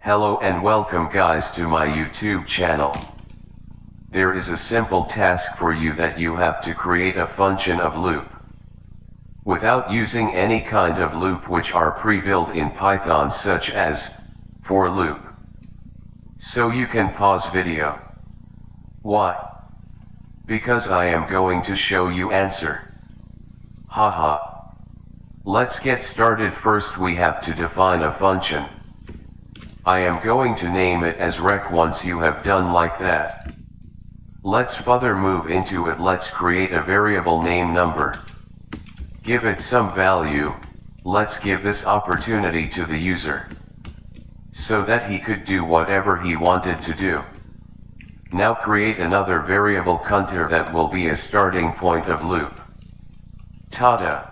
Hello and welcome guys to my YouTube channel. There is a simple task for you that you have to create a function of loop without using any kind of loop which are pre-built in Python, such as for loop. So you can pause video. Why? Because I am going to show you answer. Haha. Let's get started. First we have to define a function. I am going to name it as rec. Once you have done like that, let's further move into it. Let's create a variable name number. Give it some value. Let's give this opportunity to the user so that he could do whatever he wanted to do. Now create another variable counter that will be a starting point of loop. Tada!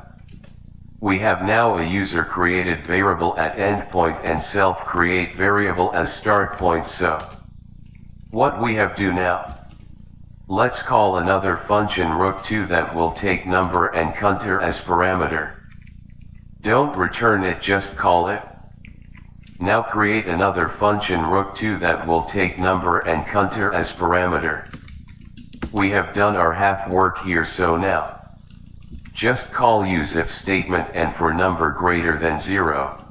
We have now a user created variable at endpoint and self create variable as start point. So what we have do now? Let's call another function rook2 that will take number and counter as parameter. Don't return it, just call it. Now create another function rook2 that will take number and counter as parameter. We have done our half work here, so now just call use if statement and for number greater than 0.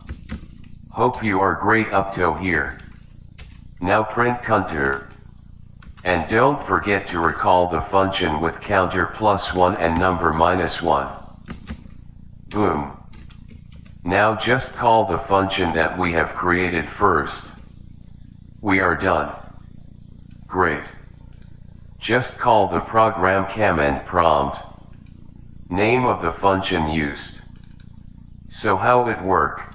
Hope you are great up to here. Now print counter. And don't forget to recall the function with counter +1 and number -1. Boom. Now just call the function that we have created first. We are done. Great. Just call the program command prompt. Name of the function used. So how it work?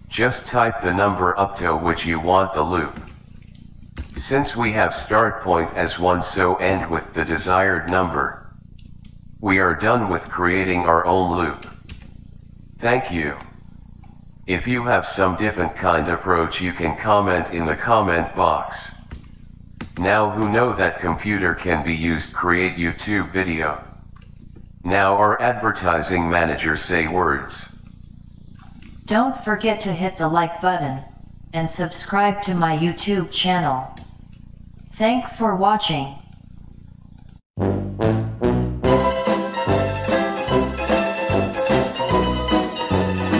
Just type the number up to which you want the loop. Since we have start point as 1, so end with the desired number. We are done with creating our own loop. Thank you. If you have some different kind of approach, you can comment in the comment box. Now who know that computer can be used create YouTube video. Now our advertising manager say words. Don't forget to hit the like button and subscribe to my YouTube channel. Thank for watching.